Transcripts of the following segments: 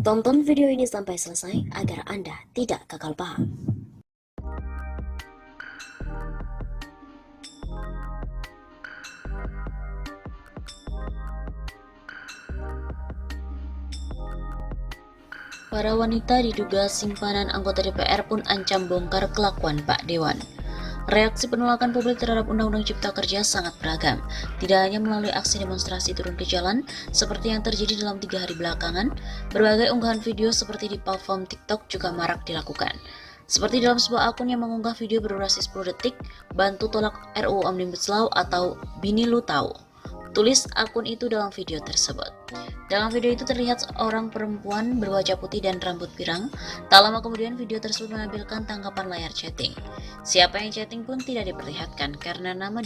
Tonton video ini sampai selesai agar Anda tidak gagal paham. Para wanita diduga simpanan anggota DPR pun ancam bongkar kelakuan Pak Dewan. Reaksi penolakan publik terhadap Undang-Undang Cipta Kerja sangat beragam, tidak hanya melalui aksi demonstrasi turun ke jalan, seperti yang terjadi dalam 3 hari belakangan, berbagai unggahan video seperti di platform TikTok juga marak dilakukan. Seperti dalam sebuah akun yang mengunggah video berdurasi 10 detik, bantu tolak RUU Omnibus Law atau Bini Lu Tahu. Tulis akun itu dalam video tersebut. Dalam video itu terlihat seorang perempuan berwajah putih dan rambut pirang. Tak lama kemudian video tersebut menampilkan tangkapan layar chatting. Siapa yang chatting pun tidak diperlihatkan karena nama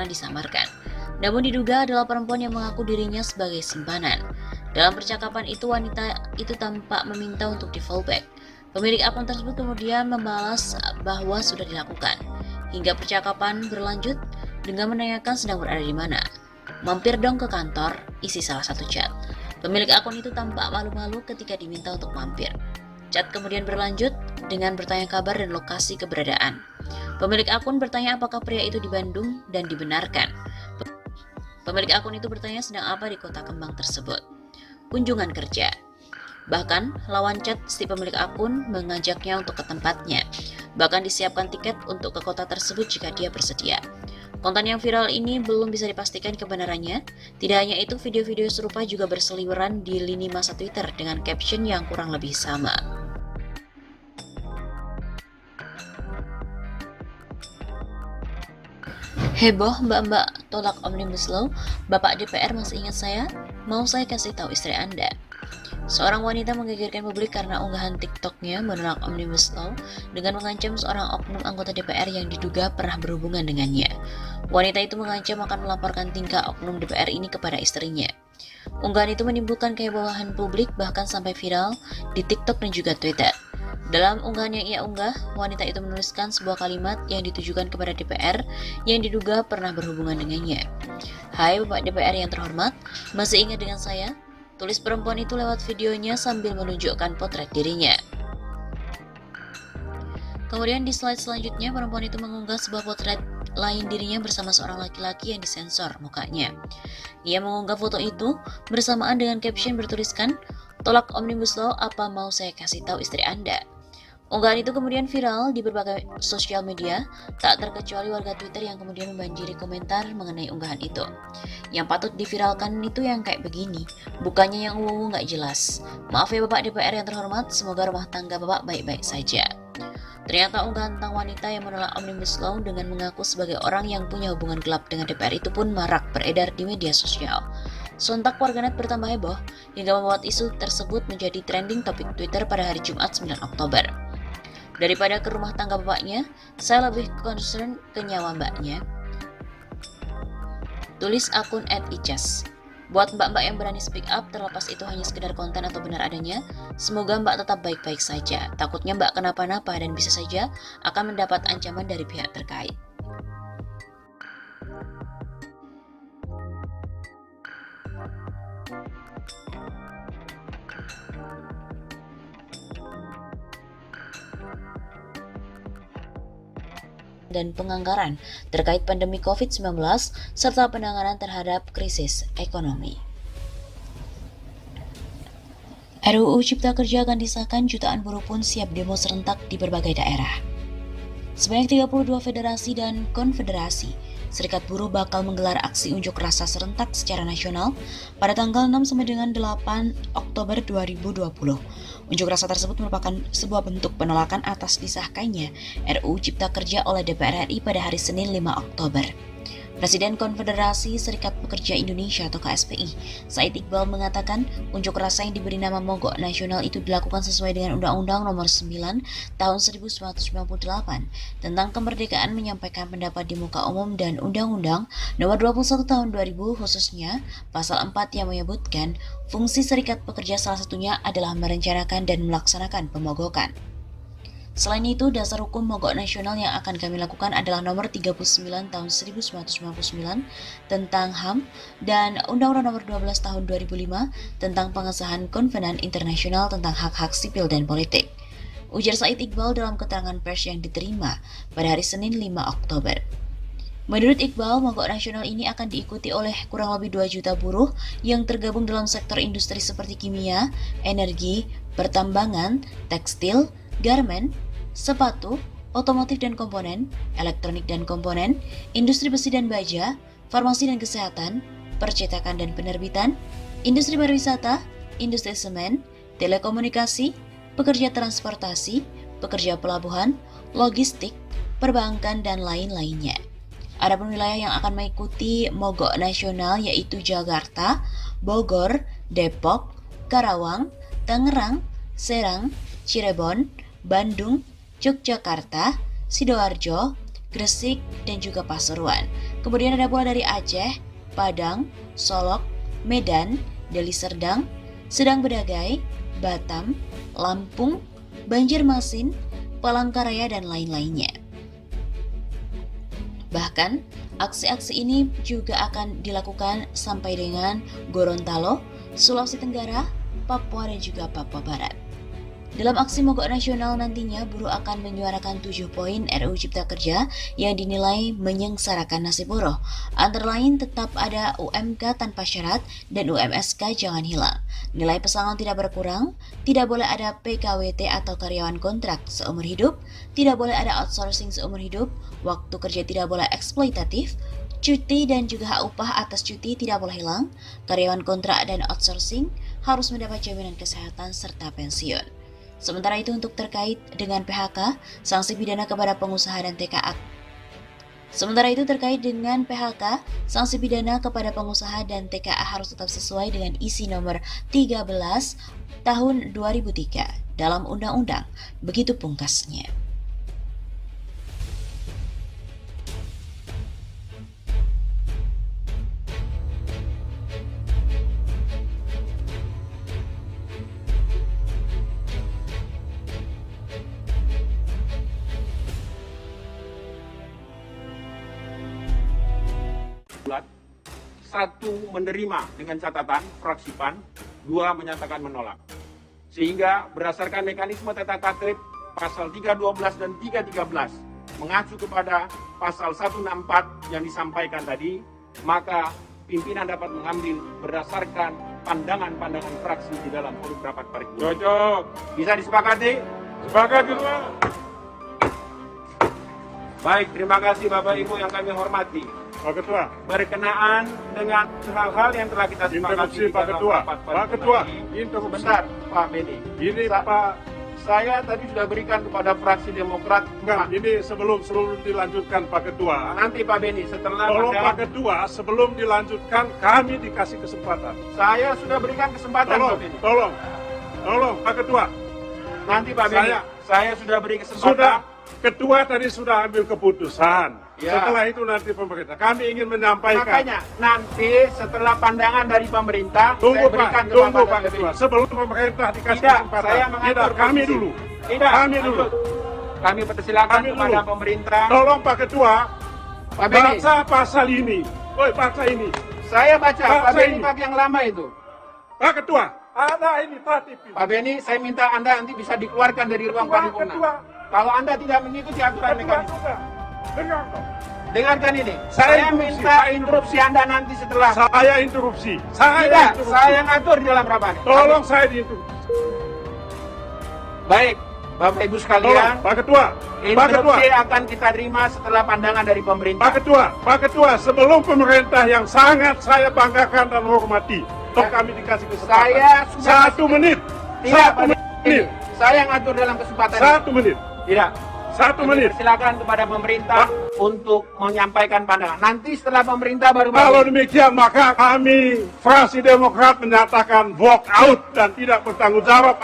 disamarkan. Namun diduga adalah perempuan yang mengaku dirinya sebagai simpanan. Dalam percakapan itu wanita itu tampak meminta untuk di fallback. Pemilik akun tersebut kemudian membalas bahwa sudah dilakukan. Hingga percakapan berlanjut dengan menanyakan sedang berada di mana. Mampir dong ke kantor, isi salah satu chat. Pemilik akun itu tampak malu-malu ketika diminta untuk mampir. Chat kemudian berlanjut dengan bertanya kabar dan lokasi keberadaan. Pemilik akun bertanya apakah pria itu di Bandung dan dibenarkan. Pemilik akun itu bertanya sedang apa di kota kembang tersebut. Kunjungan kerja. Bahkan, lawan chat si pemilik akun mengajaknya untuk ke tempatnya. Bahkan disiapkan tiket untuk ke kota tersebut jika dia bersedia. Konten yang viral ini belum bisa dipastikan kebenarannya. Tidak hanya itu, video-video serupa juga berseliweran di lini masa Twitter dengan caption yang kurang lebih sama. Heboh, mbak-mbak tolak Omnibus Law, Bapak DPR masih ingat saya? Mau saya kasih tahu istri Anda. Seorang wanita menggegerkan publik karena unggahan TikToknya menolak Omnibus Law dengan mengancam seorang oknum anggota DPR yang diduga pernah berhubungan dengannya. Wanita itu mengancam akan melaporkan tingkah oknum DPR ini kepada istrinya. Unggahan itu menimbulkan kehebohan publik bahkan sampai viral di TikTok dan juga Twitter. Dalam unggahan yang ia unggah, wanita itu menuliskan sebuah kalimat yang ditujukan kepada DPR yang diduga pernah berhubungan dengannya. Hai Bapak DPR yang terhormat, masih ingat dengan saya? Tulis perempuan itu lewat videonya sambil menunjukkan potret dirinya. Kemudian di slide selanjutnya, perempuan itu mengunggah sebuah potret lain dirinya bersama seorang laki-laki yang disensor mukanya. Ia mengunggah foto itu bersamaan dengan caption bertuliskan, "Tolak Omnibus Law, apa mau saya kasih tahu istri Anda?" Unggahan itu kemudian viral di berbagai sosial media, tak terkecuali warga Twitter yang kemudian membanjiri komentar mengenai unggahan itu. Yang patut diviralkan itu yang kayak begini, bukannya yang nggak jelas. Maaf ya Bapak DPR yang terhormat, semoga rumah tangga Bapak baik-baik saja. Ternyata unggahan tentang wanita yang menolak Omnibus Law dengan mengaku sebagai orang yang punya hubungan gelap dengan DPR itu pun marak beredar di media sosial. Sontak warganet bertambah heboh hingga membuat isu tersebut menjadi trending topik Twitter pada hari Jumat 9 Oktober. Daripada ke rumah tangga bapaknya, saya lebih concern ke nyawa mbaknya. Tulis akun @icas. Buat mbak-mbak yang berani speak up, terlepas itu hanya sekedar konten atau benar adanya, semoga mbak tetap baik-baik saja. Takutnya mbak kenapa-napa dan bisa saja akan mendapat ancaman dari pihak terkait. Dan penganggaran terkait pandemi COVID-19 serta penanganan terhadap krisis ekonomi. RUU Cipta Kerja akan disahkan, jutaan buruh pun siap demo serentak di berbagai daerah. Sebanyak 32 federasi dan konfederasi serikat buruh bakal menggelar aksi unjuk rasa serentak secara nasional pada tanggal 6 sampai dengan 8 Oktober 2020. Unjuk rasa tersebut merupakan sebuah bentuk penolakan atas disahkannya RUU Cipta Kerja oleh DPR RI pada hari Senin 5 Oktober. Presiden Konfederasi Serikat Pekerja Indonesia atau KSPI, Said Iqbal mengatakan unjuk rasa yang diberi nama Mogok Nasional itu dilakukan sesuai dengan Undang-Undang Nomor 9 Tahun 1998 tentang kemerdekaan menyampaikan pendapat di muka umum dan Undang-Undang Nomor 21 Tahun 2000 khususnya Pasal 4 yang menyebutkan fungsi serikat pekerja salah satunya adalah merencanakan dan melaksanakan pemogokan. Selain itu, dasar hukum mogok nasional yang akan kami lakukan adalah Nomor 39 Tahun 1999 tentang HAM dan Undang-Undang Nomor 12 Tahun 2005 tentang pengesahan Konvenan Internasional tentang Hak-Hak Sipil dan Politik. Ujar Said Iqbal dalam keterangan pers yang diterima pada hari Senin 5 Oktober. Menurut Iqbal, mogok nasional ini akan diikuti oleh kurang lebih 2 juta buruh yang tergabung dalam sektor industri seperti kimia, energi, pertambangan, tekstil, garmen, sepatu, otomotif dan komponen, elektronik dan komponen, industri besi dan baja, farmasi dan kesehatan, percetakan dan penerbitan, industri pariwisata, industri semen, telekomunikasi, pekerja transportasi, pekerja pelabuhan, logistik, perbankan, dan lain-lainnya. Adapun wilayah yang akan mengikuti mogok nasional yaitu Jakarta, Bogor, Depok, Karawang, Tangerang, Serang, Cirebon, Bandung, Yogyakarta, Sidoarjo, Gresik, dan juga Pasuruan. Kemudian ada pula dari Aceh, Padang, Solok, Medan, Deli Serdang, Sedang Bedagai, Batam, Lampung, Banjarmasin, Palangkaraya, dan lain-lainnya. Bahkan, aksi-aksi ini juga akan dilakukan sampai dengan Gorontalo, Sulawesi Tenggara, Papua, dan juga Papua Barat. Dalam aksi mogok nasional nantinya, buruh akan menyuarakan 7 poin RUU Cipta Kerja yang dinilai menyengsarakan nasib buruh. Antara lain tetap ada UMK tanpa syarat dan UMSK jangan hilang. Nilai pesangon tidak berkurang, tidak boleh ada PKWT atau karyawan kontrak seumur hidup, tidak boleh ada outsourcing seumur hidup, waktu kerja tidak boleh eksploitatif, cuti dan juga hak upah atas cuti tidak boleh hilang, karyawan kontrak dan outsourcing harus mendapat jaminan kesehatan serta pensiun. Sementara itu untuk terkait dengan PHK, sanksi pidana kepada pengusaha dan TKA. Sementara itu terkait dengan PHK, sanksi pidana kepada pengusaha dan TKA harus tetap sesuai dengan isi nomor 13 tahun 2003 dalam undang-undang. Begitu pungkasnya. Satu, menerima dengan catatan fraksi PAN, 2, menyatakan menolak. Sehingga berdasarkan mekanisme tata tertib pasal 312 dan 313 mengacu kepada pasal 164 yang disampaikan tadi, maka pimpinan dapat mengambil berdasarkan pandangan-pandangan fraksi di dalam forum rapat paripurna. Cocok. Bisa disepakati? Sepakat Ketua. Baik, terima kasih Bapak Ibu yang kami hormati. Pak Ketua. Berkenaan dengan hal-hal yang telah kita sepakati Interupsi Pak Ketua. Pak Ketua. Interupsi. Sebentar Pak Beni. Ini Pak. Saya tadi sudah berikan kepada fraksi Demokrat. Enggak, ini sebelum dilanjutkan Pak Ketua. Nanti Pak Beni setelah. Tolong Pak Ketua, sebelum dilanjutkan kami dikasih kesempatan. Saya sudah berikan kesempatan Pak Beni. Tolong Pak Ketua. Nanti Pak Beni. Saya sudah beri kesempatan. Sudah. Ketua tadi sudah ambil keputusan. Ya. Setelah itu nanti pemerintah. Kami ingin menyampaikan. Makanya nanti setelah pandangan dari pemerintah, saya berikan tunggu kesempatan Pak Ketua. Sebelum pemerintah dikasih tidak, kesempatan. saya mengatur Tidak, kami posisi. dulu. Tidak, Kami dulu. Kami persilakan Kami kepada dulu. pemerintah. Tolong Pak Ketua. Pak Beni. Baca pasal ini. Baca ini. Saya baca. Pak Baca Beni ini. pakai yang lama itu. Pak Ketua. Ada ini tatip. Pak Beni, saya minta Anda nanti bisa dikeluarkan dari ruang paripurna. Ketua. Kalau Anda tidak mengikuti aturan mekanisme. Sudah. Dengar dong. Dengarkan ini. Saya Minta interupsi Anda nanti setelah. Saya interupsi. Tidak, saya ngatur di dalam rapat. Tolong saya diinterupsi. Baik, Bapak Ibu Tolong, sekalian. Pak Ketua. Pak Ketua. Interupsi akan kita terima setelah pandangan dari pemerintah. Pak Ketua, sebelum pemerintah yang sangat saya banggakan dan hormati, toh kami dikasih kesempatan. Saya sudah 1 menit. Tidak, 1 Pak menit. Beni. Saya ngatur dalam kesempatan. 1 menit. Tidak. 1 menit. Silakan kepada pemerintah untuk menyampaikan pandangan. Nanti setelah pemerintah baru. Kalau demikian maka kami fraksi Demokrat menyatakan walk out dan tidak bertanggung jawab.